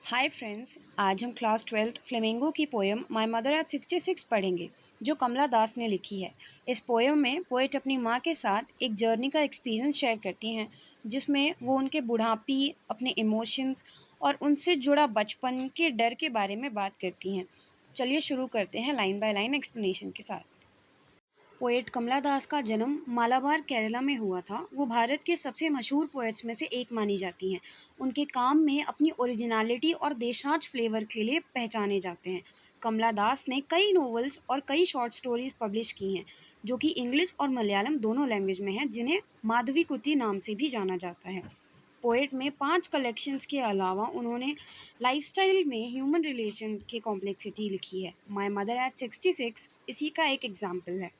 Hi friends, आज हम class 12th flamingo की पोएम माय मदर एट 66 पढ़ेंगे जो कमला दास ने लिखी है। इस पोएम में पोएट अपनी माँ के साथ एक जर्नी का एक्सपीरियंस शेयर करती हैं जिसमें वो उनके बुढ़ापी, अपने इमोशंस और उनसे जुड़ा बचपन के डर के बारे में बात करती हैं। चलिए शुरू करते हैं लाइन बाय लाइन एक्सप्लेनेशन के साथ। पोएट कमला दास का जन्म मालाबार केरला में हुआ था। वो भारत के सबसे मशहूर पोएट्स में से एक मानी जाती हैं। उनके काम में अपनी ओरिजिनलिटी और देशाज फ्लेवर के लिए पहचाने जाते हैं। कमला दास ने कई नॉवेल्स और कई शॉर्ट स्टोरीज पब्लिश की हैं जो कि इंग्लिश और मलयालम दोनों लैंग्वेज में हैं, जिन्हें माधवीकुट्टी नाम से भी जाना जाता है। पोएट में 5 कलेक्शंस के अलावा उन्होंने लाइफस्टाइल में ह्यूमन रिलेशन की कॉम्प्लेक्सिटी लिखी है। माय मदर एट 66 इसी का एक एग्जाम्पल है।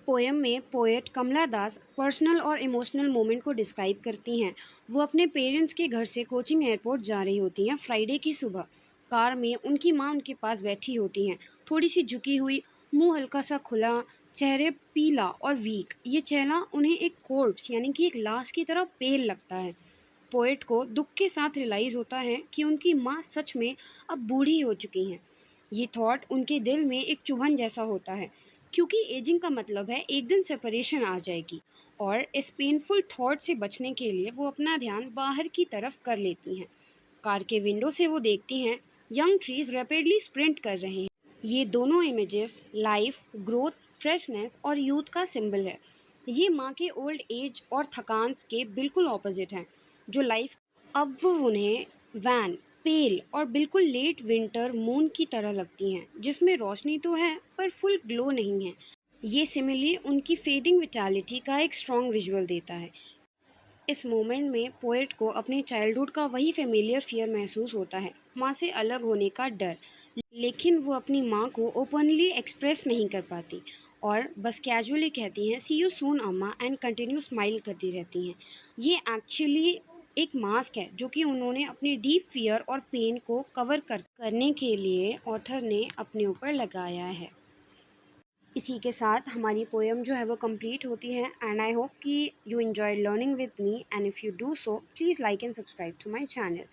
पोएम में पोएट कमला दास पर्सनल और इमोशनल मोमेंट को डिस्क्राइब करती हैं। वो अपने पेरेंट्स के घर से कोचिंग एयरपोर्ट जा रही होती हैं फ्राइडे की सुबह। कार में उनकी माँ उनके पास बैठी होती हैं, थोड़ी सी झुकी हुई, मुंह हल्का सा खुला, चेहरे पीला और वीक। ये चेहरा उन्हें एक कोर्प्स यानी कि एक लाश की तरह पेल लगता है। पोएट को दुख के साथ रियलाइज़ होता है कि उनकी माँ सच में अब बूढ़ी हो चुकी हैं। ये थॉट उनके दिल में एक चुभन जैसा होता है, क्योंकि एजिंग का मतलब है एक दिन सेपरेशन आ जाएगी। और इस पेनफुल थॉट से बचने के लिए वो अपना ध्यान बाहर की तरफ कर लेती हैं। कार के विंडो से वो देखती हैं यंग ट्रीज रैपिडली स्प्रिंट कर रहे हैं। ये दोनों इमेजेस लाइफ, ग्रोथ, फ्रेशनेस और यूथ का सिंबल है। ये माँ के ओल्ड एज और थकान के बिल्कुल ऑपोजिट हैं जो लाइफ। अब वो उन्हें वैन, पेल और बिल्कुल लेट विंटर मून की तरह लगती हैं, जिसमें रोशनी तो है पर फुल ग्लो नहीं है। ये सिमिली उनकी फेडिंग विटालिटी का एक स्ट्रॉन्ग विजुअल देता है। इस मोमेंट में पोएट को अपने चाइल्डहुड का वही फेमिलियर फियर महसूस होता है, माँ से अलग होने का डर। लेकिन वो अपनी माँ को ओपनली एक्सप्रेस नहीं कर पाती और बस कैजुअली कहती हैं सी यू सून अम्मा एंड कंटिन्यू स्माइल करती रहती हैं। ये एक्चुअली एक मास्क है जो कि उन्होंने अपनी डीप फियर और पेन को कवर करने के लिए ऑथर ने अपने ऊपर लगाया है। इसी के साथ हमारी पोएम जो है वो कंप्लीट होती है एंड आई होप कि you enjoy learning with me and if you do so please like and subscribe to my channel.